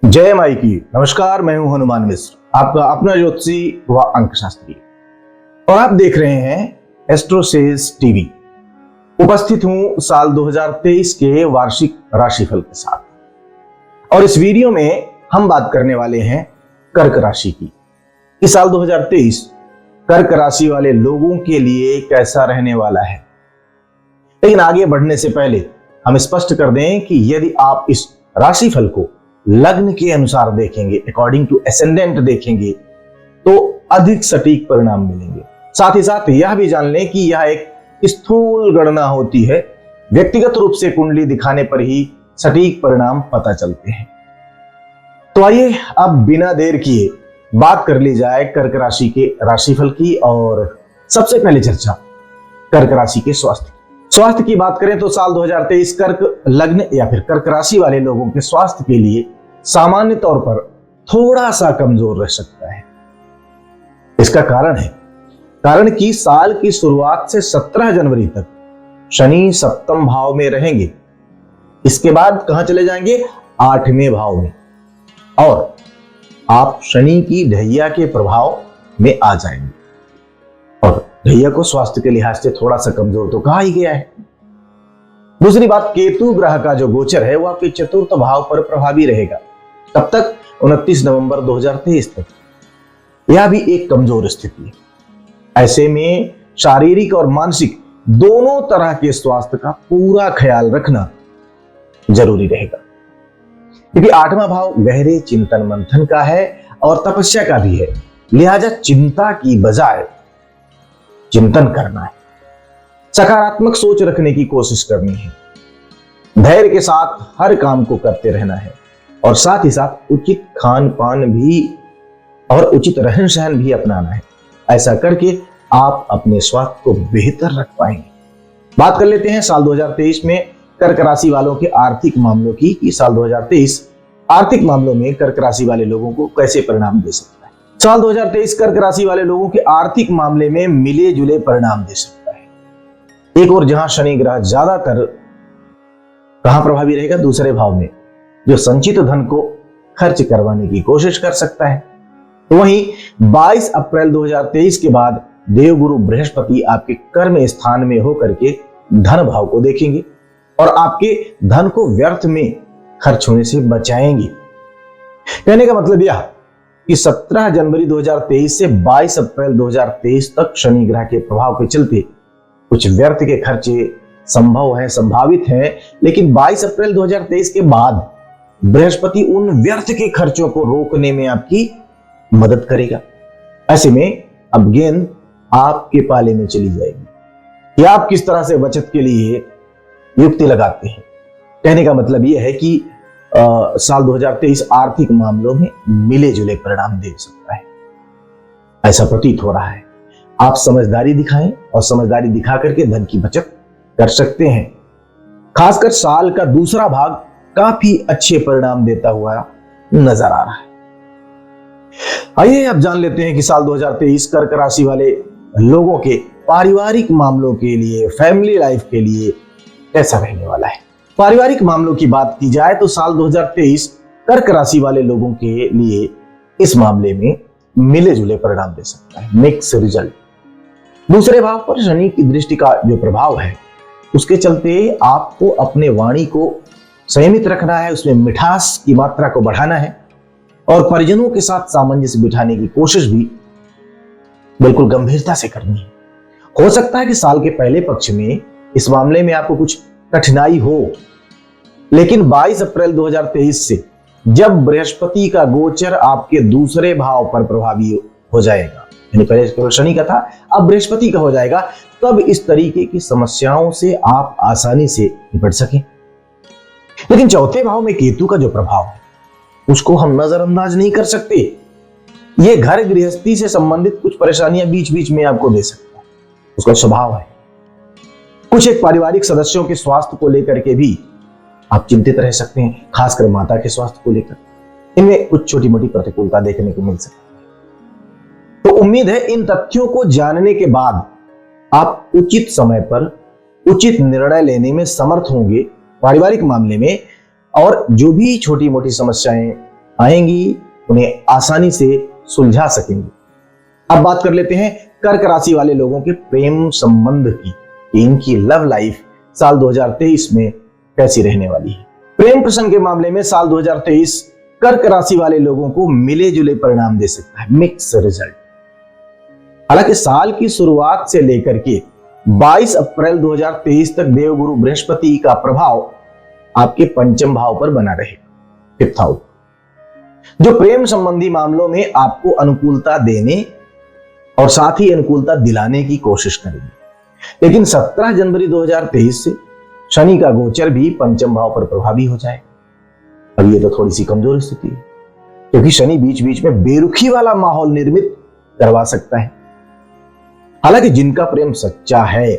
जय माई की। नमस्कार, मैं हूं हनुमान मिश्र, आपका अपना ज्योतिषी व अंक शास्त्री, और आप देख रहे हैं एस्ट्रोसेज टीवी। उपस्थित हूं साल 2023 के वार्षिक राशिफल के साथ, और इस वीडियो में हम बात करने वाले हैं कर्क राशि की। इस साल 2023 कर्क राशि वाले लोगों के लिए कैसा रहने वाला है। लेकिन आगे बढ़ने से पहले हम स्पष्ट कर दें कि यदि आप इस राशिफल को लग्न के अनुसार देखेंगे, अकॉर्डिंग टू एसेंडेंट देखेंगे, तो अधिक सटीक परिणाम मिलेंगे। साथ ही साथ यह भी जान लें कि यह एक स्थूल गणना होती है, व्यक्तिगत रूप से कुंडली दिखाने पर ही सटीक परिणाम पता चलते हैं। तो आइए अब बिना देर किए बात कर ली जाए कर्क राशि के राशिफल की। और सबसे पहले चर्चा कर्क राशि के स्वास्थ्य की बात करें तो साल 2023 कर्क लग्न या फिर कर्क राशि वाले लोगों के स्वास्थ्य के लिए सामान्य तौर पर थोड़ा सा कमजोर रह सकता है। इसका कारण कि साल की शुरुआत से 17 जनवरी तक शनि सप्तम भाव में रहेंगे। इसके बाद कहां चले जाएंगे? 8वें भाव में, और आप शनि की ढैया के प्रभाव में आ जाएंगे। और ढैया को स्वास्थ्य के लिहाज से थोड़ा सा कमजोर तो कहा ही गया है। दूसरी बात, केतु ग्रह का जो गोचर है वह आपके चतुर्थ भाव पर प्रभावी रहेगा। कब तक? 29 नवंबर 2023 तक। यह भी एक कमजोर स्थिति है। ऐसे में शारीरिक और मानसिक दोनों तरह के स्वास्थ्य का पूरा ख्याल रखना जरूरी रहेगा, क्योंकि 8वां भाव गहरे चिंतन मंथन का है और तपस्या का भी है। लिहाजा चिंता की बजाय चिंतन करना है, सकारात्मक सोच रखने की कोशिश करनी है, धैर्य के साथ हर काम को करते रहना है, और साथ ही साथ उचित खान पान भी और उचित रहन सहन भी अपनाना है। ऐसा करके आप अपने स्वास्थ्य को बेहतर रख पाएंगे। बात कर लेते हैं साल 2023 में कर्क राशि वालों के आर्थिक मामलों की, कि साल 2023 आर्थिक मामलों में कर्क राशि वाले लोगों को कैसे परिणाम दे सकता है। साल 2023 कर्क राशि वाले लोगों के आर्थिक मामले में मिले जुले परिणाम दे सकता है। एक और जहां शनि ग्रह ज्यादातर कहां प्रभावी रहेगा? दूसरे भाव में, जो संचित धन को खर्च करवाने की कोशिश कर सकता है। तो वहीं 22 अप्रैल 2023 के बाद देवगुरु बृहस्पति आपके कर्म स्थान में होकर के धन भाव को देखेंगे और आपके धन को व्यर्थ में खर्च होने से बचाएंगे। कहने का मतलब यह कि 17 जनवरी 2023 से 22 अप्रैल 2023 तक शनि ग्रह के प्रभाव के चलते कुछ व्यर्थ के खर्चे संभव है, संभावित है। लेकिन 22 अप्रैल 2023 के बाद बृहस्पति उन व्यर्थ के खर्चों को रोकने में आपकी मदद करेगा। ऐसे में अब गेंद आपके पाले में चली जाएगी कि आप किस तरह से बचत के लिए युक्ति लगाते हैं। कहने का मतलब यह है कि साल 2023 आर्थिक मामलों में मिले जुले परिणाम दे सकता है, ऐसा प्रतीत हो रहा है। आप समझदारी दिखाएं और समझदारी दिखा करके धन की बचत कर सकते हैं। खासकर साल का दूसरा भाग काफी अच्छे परिणाम देता हुआ नजर आ रहा है। आइए अब जान लेते हैं कि साल 2023 कर्क राशि वाले लोगों के पारिवारिक मामलों के लिए, फैमिली लाइफ के लिए कैसा रहने वाला है। पारिवारिक मामलों की बात की जाए तो साल 2023 कर्क राशि वाले लोगों के लिए इस मामले में मिले जुले परिणाम दे सकता है, मिक्स रिजल्ट। दूसरे भाव पर शनि की दृष्टि का जो प्रभाव है, उसके चलते आपको अपने वाणी को संयमित रखना है, उसमें मिठास की मात्रा को बढ़ाना है, और परिजनों के साथ सामंजस्य बिठाने की कोशिश भी बिल्कुल गंभीरता से करनी है। हो सकता है कि साल के पहले पक्ष में इस मामले में आपको कुछ कठिनाई हो, लेकिन 22 अप्रैल 2023 से जब बृहस्पति का गोचर आपके दूसरे भाव पर प्रभावी हो जाएगा, यानी पहले केवल शनि का था, अब बृहस्पति का हो जाएगा, तब इस तरीके की समस्याओं से आप आसानी से निपट सकें। लेकिन चौथे भाव में केतु का जो प्रभाव है, उसको हम नजरअंदाज नहीं कर सकते। यह घर गृहस्थी से संबंधित कुछ परेशानियां बीच बीच में आपको दे सकता है, उसका स्वभाव है। कुछ एक पारिवारिक सदस्यों के स्वास्थ्य को लेकर के भी आप चिंतित रह सकते हैं, खासकर माता के स्वास्थ्य को लेकर। इनमें कुछ छोटी मोटी प्रतिकूलता देखने को मिल सकती है। तो उम्मीद है इन तथ्यों को जानने के बाद आप उचित समय पर उचित निर्णय लेने में समर्थ होंगे पारिवारिक मामले में, और जो भी छोटी मोटी समस्याएं आएंगी उन्हें आसानी से सुलझा सकेंगे। अब बात कर लेते हैं कर्क राशि वाले लोगों के प्रेम संबंध की, कि इनकी लव लाइफ साल 2023 में कैसी रहने वाली है। प्रेम प्रसंग के मामले में साल 2023 कर्क राशि वाले लोगों को मिले जुले परिणाम दे सकता है, मिक्स रिजल्ट। हालांकि साल की शुरुआत से लेकर के 22 अप्रैल 2023 तक देवगुरु बृहस्पति का प्रभाव आपके पंचम भाव पर बना रहेगा, फिफ्थ हाउस, जो प्रेम संबंधी मामलों में आपको अनुकूलता देने और साथ ही अनुकूलता दिलाने की कोशिश करेगी। लेकिन 17 जनवरी 2023 से शनि का गोचर भी पंचम भाव पर प्रभावी हो जाए। अब ये तो थोड़ी सी कमजोर स्थिति है, क्योंकि शनि बीच बीच में बेरुखी वाला माहौल निर्मित करवा सकता है। हालांकि जिनका प्रेम सच्चा है,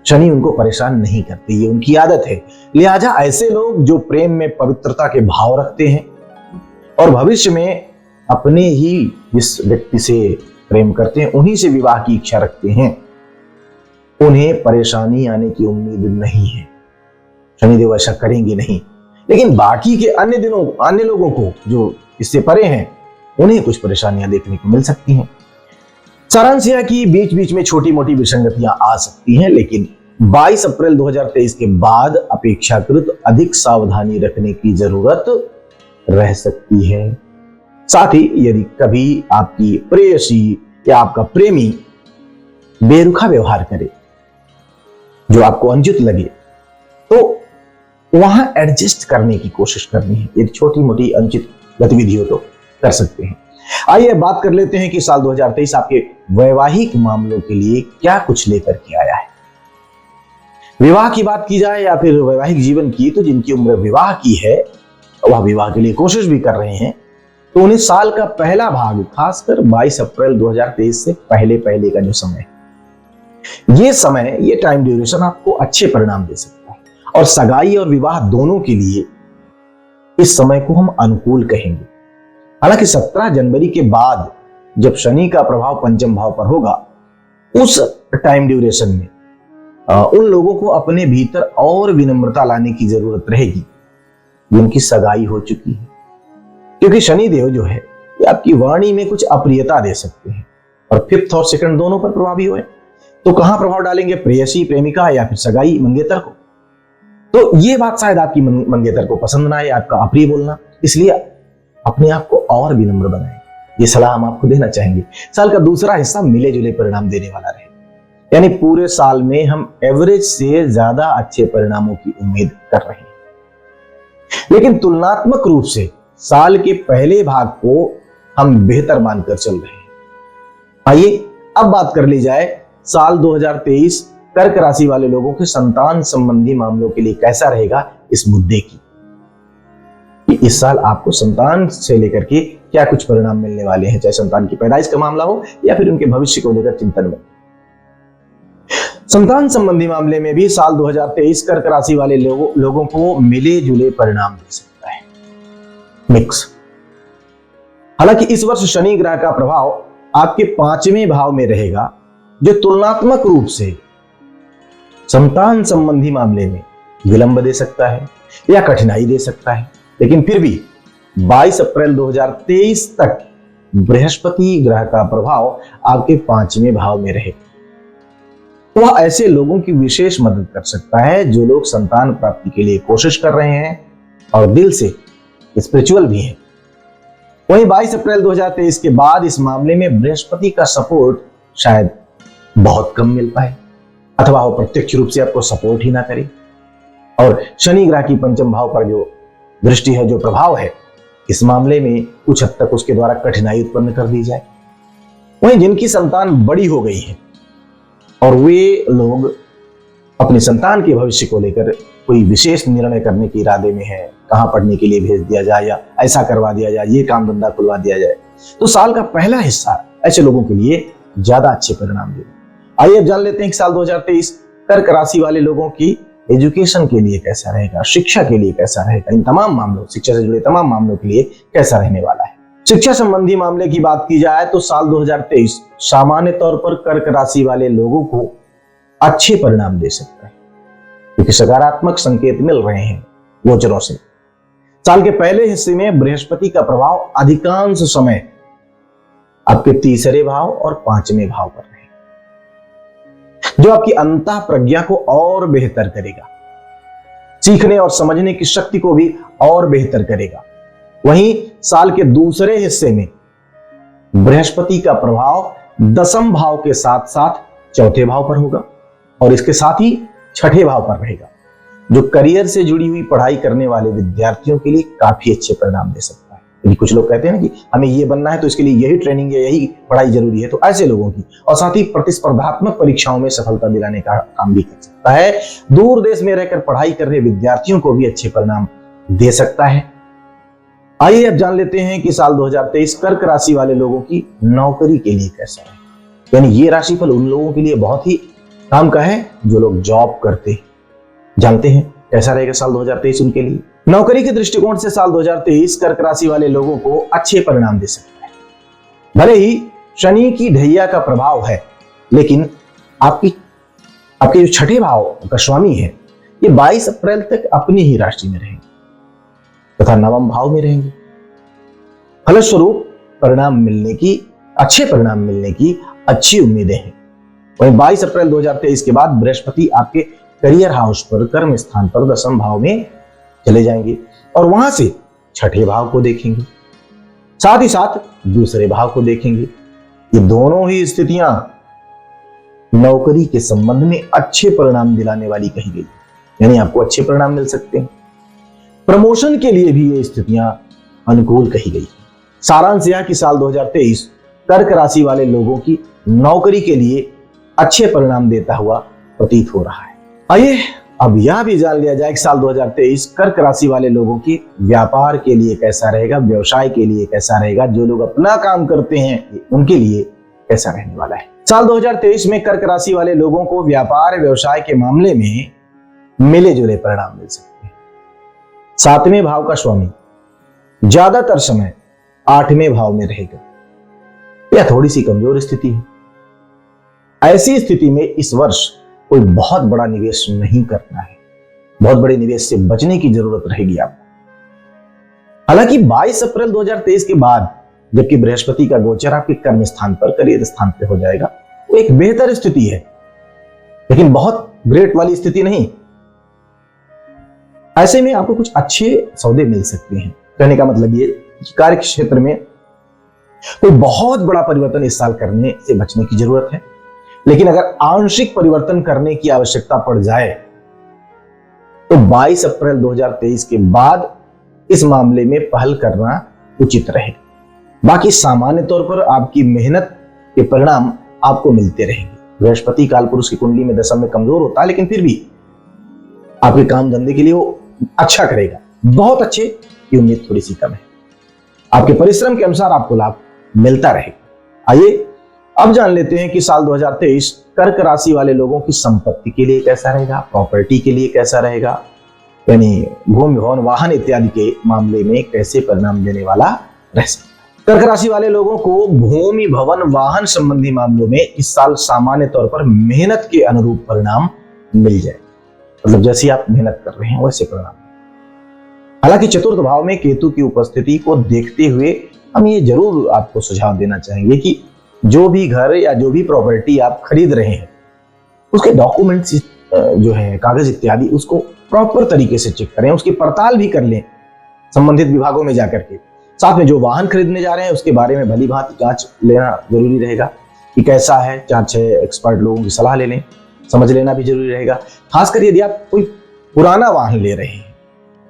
शनि उनको परेशान नहीं करते, ये उनकी आदत है। लिहाजा ऐसे लोग जो प्रेम में पवित्रता के भाव रखते हैं और भविष्य में अपने ही जिस व्यक्ति से प्रेम करते हैं उन्हीं से विवाह की इच्छा रखते हैं, उन्हें परेशानी आने की उम्मीद नहीं है। शनिदेव ऐसा करेंगे नहीं। लेकिन बाकी के अन्य लोगों को जो इससे परे हैं, उन्हें कुछ परेशानियां देखने को मिल सकती हैं। सारांश यह कि बीच बीच में छोटी मोटी विसंगतियां आ सकती हैं, लेकिन 22 अप्रैल 2023 के बाद अपेक्षाकृत अधिक सावधानी रखने की जरूरत रह सकती है। साथ ही यदि कभी आपकी प्रेयसी या आपका प्रेमी बेरुखा व्यवहार करे, जो आपको अनुचित लगे, तो वहां एडजस्ट करने की कोशिश करनी है। यदि छोटी मोटी अनुचित गतिविधि हो तो कर सकते हैं। आइए बात कर लेते हैं कि साल 2023 आपके वैवाहिक मामलों के लिए क्या कुछ लेकर के आया है। विवाह की बात की जाए या फिर वैवाहिक जीवन की, तो जिनकी उम्र विवाह की है, वह विवाह के लिए कोशिश भी कर रहे हैं, तो उन्हें साल का पहला भाग, खासकर 22 अप्रैल 2023 से पहले का जो समय है, ये टाइम ड्यूरेशन आपको अच्छे परिणाम दे सकता है। और सगाई और विवाह दोनों के लिए इस समय को हम अनुकूल कहेंगे। हालांकि 17 जनवरी के बाद जब शनि का प्रभाव पंचम भाव पर होगा, उस टाइम ड्यूरेशन में उन लोगों को अपने भीतर और विनम्रता लाने की जरूरत रहेगी जिनकी सगाई हो चुकी है, क्योंकि शनि देव जो है ये आपकी वाणी में कुछ अप्रियता दे सकते हैं और फिफ्थ और सेकंड दोनों पर प्रभावी हुए। तो कहां प्रभाव डालेंगे? प्रेयसी, प्रेमिका या फिर सगाई, मंगेतर को। तो ये बात शायद आपकी मंगेतर को पसंद ना आए, आपका अप्रिय बोलना, इसलिए अपने आप को और विनम्र बनाएं। ये सलाह हम आपको देना चाहेंगे। साल का दूसरा हिस्सा मिले जुले परिणाम देने वाला रहे, यानी पूरे साल में हम एवरेज से ज्यादा अच्छे परिणामों की उम्मीद कर रहे हैं। लेकिन तुलनात्मक रूप से साल के पहले भाग को हम बेहतर मानकर चल रहे हैं। आइए अब बात कर ली जाए साल 2023 कर्क राशि वाले लोगों के संतान संबंधी मामलों के लिए कैसा रहेगा इस मुद्दे की, कि इस साल आपको संतान से लेकर के क्या कुछ परिणाम मिलने वाले हैं, चाहे संतान की पैदाइश का मामला हो या फिर उनके भविष्य को लेकर चिंतन में। संतान संबंधी मामले में भी साल 2023 कर्क राशि वाले लोगों को मिले जुले परिणाम दे सकता है, मिक्स। हालांकि इस वर्ष शनि ग्रह का प्रभाव आपके 5वें भाव में रहेगा, जो तुलनात्मक रूप से संतान संबंधी मामले में विलंब दे सकता है या कठिनाई दे सकता है। लेकिन फिर भी 22 अप्रैल 2023 तक बृहस्पति ग्रह का प्रभाव आपके 5वें भाव में रहेगा। वह ऐसे लोगों की विशेष मदद कर सकता है जो लोग संतान प्राप्ति के लिए कोशिश कर रहे हैं और दिल से स्पिरिचुअल भी हैं। वहीं 22 अप्रैल 2023 के बाद इस मामले में बृहस्पति का सपोर्ट शायद बहुत कम मिल पाए, अथवा वो प्रत्यक्ष रूप से आपको सपोर्ट ही ना करे। और शनि ग्रह की पंचम भाव पर जो दृष्टि है, जो प्रभाव है, इस मामले में कुछ हद तक उसके द्वारा कठिनाई उत्पन्न कर दी जाए। वहीं जिनकी संतान बड़ी हो गई है और वे लोग अपने संतान के भविष्य को लेकर कोई विशेष निर्णय करने के इरादे में है, कहां पढ़ने के लिए भेज दिया जाए या ऐसा करवा दिया जाए, ये काम धंधा खुलवा दिया जाए, तो साल का पहला हिस्सा ऐसे लोगों के लिए ज्यादा अच्छे परिणाम देगा। आइए अब जान लेते हैं कि साल 2023 कर्क राशि वाले लोगों की एजुकेशन के लिए कैसा रहेगा, शिक्षा के लिए कैसा रहेगा, इन तमाम मामलों, शिक्षा से जुड़े तमाम मामलों के लिए कैसा रहने वाला है। शिक्षा संबंधी मामले की बात की जाए तो साल 2023 सामान्य तौर पर कर्क राशि वाले लोगों को अच्छे परिणाम दे सकता है, क्योंकि सकारात्मक संकेत मिल रहे हैं गोचरों से। साल के पहले हिस्से में बृहस्पति का प्रभाव अधिकांश समय आपके तीसरे भाव और पांचवें भाव पर रहेगा, जो आपकी अंतः प्रज्ञा को और बेहतर करेगा, सीखने और समझने की शक्ति को भी और बेहतर करेगा। वहीं साल के दूसरे हिस्से में बृहस्पति का प्रभाव दसम भाव के साथ साथ चौथे भाव पर होगा और इसके साथ ही छठे भाव पर रहेगा, जो करियर से जुड़ी हुई पढ़ाई करने वाले विद्यार्थियों के लिए काफी अच्छे परिणाम दे सकता है। यदि कुछ लोग कहते हैं ना कि हमें ये बनना है तो इसके लिए यही ट्रेनिंग है, यही पढ़ाई जरूरी है, तो ऐसे लोगों की और साथ ही प्रतिस्पर्धात्मक परीक्षाओं में सफलता दिलाने का काम भी कर सकता है। दूर देश में रहकर पढ़ाई कर रहे विद्यार्थियों को भी अच्छे परिणाम दे सकता है। आइए अब जान लेते हैं कि साल 2023 कर्क राशि वाले लोगों की नौकरी के लिए कैसा है। यानी ये राशिफल उन लोगों के लिए बहुत ही काम का है जो लोग जॉब करते हैं। जानते हैं कैसा रहेगा साल 2023 उनके लिए। नौकरी के दृष्टिकोण से साल 2023 कर्क राशि वाले लोगों को अच्छे परिणाम दे सकता है। भले ही शनि की ढैया का प्रभाव है, लेकिन आपके जो छठे भाव का स्वामी है ये 22 अप्रैल तक अपनी ही राशि में रहेंगे तथा नवम भाव में रहेंगे। फलस्वरूप अच्छे परिणाम मिलने की अच्छी उम्मीदें हैं। वहीं 22 अप्रैल 2023 के बाद बृहस्पति आपके करियर हाउस पर, कर्म स्थान पर दसम भाव में चले जाएंगे और वहां से छठे भाव को देखेंगे, साथ ही साथ दूसरे भाव को देखेंगे। ये दोनों ही स्थितियां नौकरी के संबंध में अच्छे परिणाम दिलाने वाली कही गई, यानी आपको अच्छे परिणाम मिल सकते हैं। प्रमोशन के लिए भी ये स्थितियां अनुकूल कही गई। सारांश यह कि साल 2023 कर्क राशि वाले लोगों की नौकरी के लिए अच्छे परिणाम देता हुआ प्रतीत हो रहा है। आइए अब यह भी जान लिया जाए कि साल 2023 कर्क राशि वाले लोगों की व्यापार के लिए कैसा रहेगा, व्यवसाय के लिए कैसा रहेगा, जो लोग अपना काम करते हैं उनके लिए कैसा रहने वाला है। साल 2023 में कर्क राशि वाले लोगों को व्यापार व्यवसाय के मामले में मिले जुले परिणाम मिल सकते हैं। सातवें भाव का स्वामी ज्यादातर समय आठवें भाव में रहेगा। यह थोड़ी सी कमजोर स्थिति है। ऐसी स्थिति में इस वर्ष कोई बहुत बड़ा निवेश नहीं करना है। बहुत बड़े निवेश से बचने की जरूरत रहेगी आपको। हालांकि 22 अप्रैल 2023 के बाद जबकि बृहस्पति का गोचर आपके कर्म स्थान पर, करियर स्थान पर हो जाएगा, वो एक बेहतर स्थिति है, लेकिन बहुत ग्रेट वाली स्थिति नहीं। ऐसे में आपको कुछ अच्छे सौदे मिल सकते हैं। कहने का मतलब ये कि कार्य क्षेत्र में कोई बहुत बड़ा परिवर्तन इस साल करने से बचने की जरूरत है, लेकिन अगर आंशिक परिवर्तन करने की आवश्यकता पड़ जाए तो 22 अप्रैल 2023 के बाद इस मामले में पहल करना उचित रहेगा। बाकी सामान्य तौर पर आपकी मेहनत के परिणाम आपको मिलते रहेंगे। बृहस्पति कालपुरुष की कुंडली में दशम में कमजोर होता है, लेकिन फिर भी आपके काम धंधे के लिए वो अच्छा करेगा। बहुत अच्छे की उम्मीद थोड़ी सी कम है। आपके परिश्रम के अनुसार आपको लाभ मिलता रहेगा। आइए अब जान लेते हैं कि साल 2023 कर्क राशि वाले लोगों की संपत्ति के लिए कैसा रहेगा, प्रॉपर्टी के लिए कैसा रहेगा, यानी भूमि भवन वाहन इत्यादि के मामले में कैसे परिणाम देने वाला रह सकता है। कर्क राशि वाले लोगों को भूमि भवन वाहन संबंधी मामलों में इस साल सामान्य तौर पर मेहनत के अनुरूप परिणाम मिल जाए। मतलब जैसी आप मेहनत कर रहे हैं वैसे परिणाम। हालांकि चतुर्थ भाव में केतु की उपस्थिति को देखते हुए हम ये जरूर आपको सुझाव देना चाहेंगे कि जो भी घर या जो भी प्रॉपर्टी आप खरीद रहे हैं उसके डॉक्यूमेंट्स जो है, कागज इत्यादि, उसको प्रॉपर तरीके से चेक करें, उसकी पड़ताल भी कर लें संबंधित विभागों में जाकर के। साथ में जो वाहन खरीदने जा रहे हैं उसके बारे में भली भांति जांच लेना जरूरी रहेगा कि कैसा है। 4-6 एक्सपर्ट लोगों की सलाह ले लें, समझ लेना भी जरूरी रहेगा। खासकर यदि आप कोई पुराना वाहन ले रहे हैं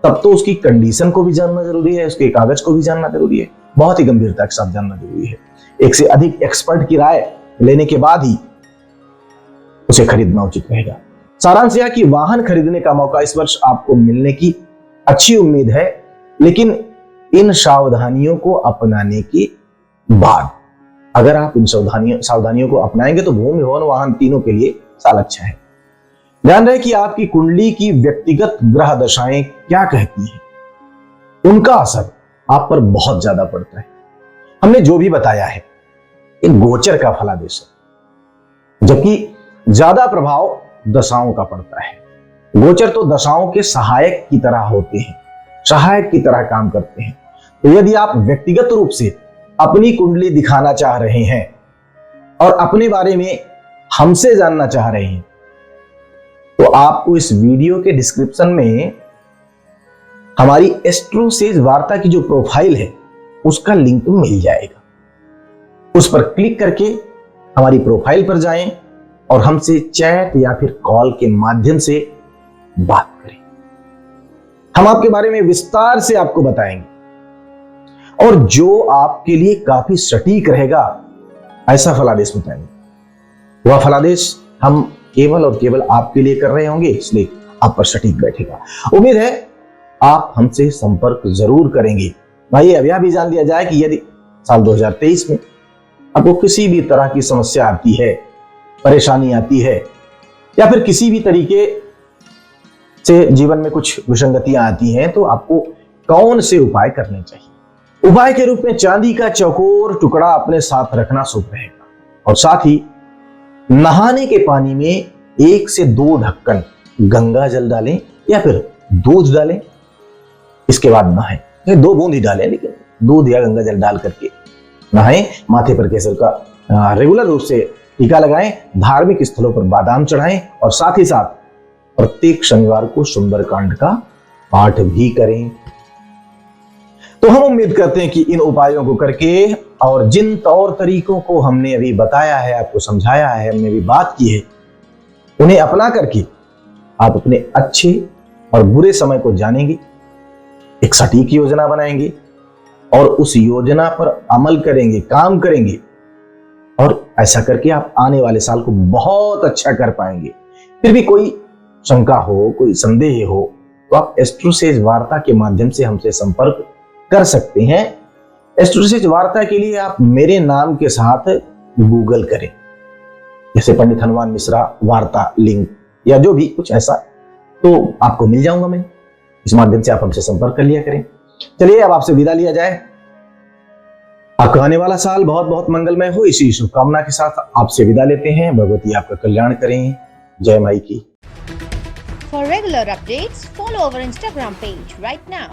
तब तो उसकी कंडीशन को भी जानना जरूरी है, उसके कागज को भी जानना जरूरी है, बहुत ही गंभीरता के साथ जानना जरूरी है। एक से अधिक एक्सपर्ट की राय लेने के बाद ही उसे खरीदना उचित रहेगा। सारांश यह कि वाहन खरीदने का मौका इस वर्ष आपको मिलने की अच्छी उम्मीद है, लेकिन इन सावधानियों को अपनाने के बाद, अगर आप इन सावधानियों को अपनाएंगे तो भूमि भवन वाहन तीनों के लिए साल अच्छा है। ध्यान रहे कि आपकी कुंडली की व्यक्तिगत ग्रह दशाएं क्या कहती हैं, उनका असर आप पर बहुत ज्यादा पड़ता है। हमने जो भी बताया है एक गोचर का फलादेश है, जबकि ज्यादा प्रभाव दशाओं का पड़ता है। गोचर तो दशाओं के सहायक की तरह होते हैं, सहायक की तरह काम करते हैं। तो यदि आप व्यक्तिगत रूप से अपनी कुंडली दिखाना चाह रहे हैं और अपने बारे में हमसे जानना चाह रहे हैं, तो आपको इस वीडियो के डिस्क्रिप्शन में हमारी एस्ट्रोसेज वार्ता की जो प्रोफाइल है उसका लिंक मिल जाएगा। उस पर क्लिक करके हमारी प्रोफाइल पर जाएं और हमसे चैट या फिर कॉल के माध्यम से बात करें। हम आपके बारे में विस्तार से आपको बताएंगे और जो आपके लिए काफी सटीक रहेगा ऐसा फलादेश बताएंगे। वह फलादेश हम केवल और केवल आपके लिए कर रहे होंगे, इसलिए आप पर सटीक बैठेगा। उम्मीद है आप हमसे संपर्क जरूर करेंगे। भाई अब यह भी जान लिया जाए कि यदि साल 2023 में आपको किसी भी तरह की समस्या आती है, परेशानी आती है, या फिर किसी भी तरीके से जीवन में कुछ विसंगतियां आती हैं, तो आपको कौन से उपाय करने चाहिए। उपाय के रूप में चांदी का चौकोर टुकड़ा अपने साथ रखना शुभ रहेगा और साथ ही नहाने के पानी में 1 से 2 ढक्कन गंगा जल डालें या फिर दूध डालें। इसके बाद नहाएं, 2 बूंद ही डालें, लेकिन दूध या गंगा जल डाल करके नहाएं। माथे पर केसर का रेगुलर रूप से टीका लगाएं, धार्मिक स्थलों पर बादाम चढ़ाएं और साथ ही साथ प्रत्येक शनिवार को सुंदरकांड का पाठ भी करें। तो हम उम्मीद करते हैं कि इन उपायों को करके और जिन तौर तरीकों को हमने अभी बताया है, आपको समझाया है, हमने भी बात की है, उन्हें अपना करके आप अपने अच्छे और बुरे समय को जानेंगे, एक सटीक योजना बनाएंगे और उस योजना पर अमल करेंगे, काम करेंगे और ऐसा करके आप आने वाले साल को बहुत अच्छा कर पाएंगे। फिर भी कोई शंका हो, कोई संदेह हो, तो आप एस्ट्रोसेज वार्ता के माध्यम से हमसे संपर्क कर सकते हैं। एस्ट्रोसेज वार्ता के लिए आप मेरे नाम के साथ गूगल करें, जैसे पंडित हनुमान मिश्रा वार्ता लिंक या जो भी कुछ ऐसा, तो आपको मिल जाऊंगा मैं। इस माध्यम से आप हमसे संपर्क कर लिया करें। चलिए अब आपसे विदा लिया जाए। आपका आने वाला साल बहुत बहुत मंगलमय हो, इसी शुभकामना के साथ आपसे विदा लेते हैं। भगवती आपका कल्याण करें। जय माई की। For regular updates, follow our Instagram page right now.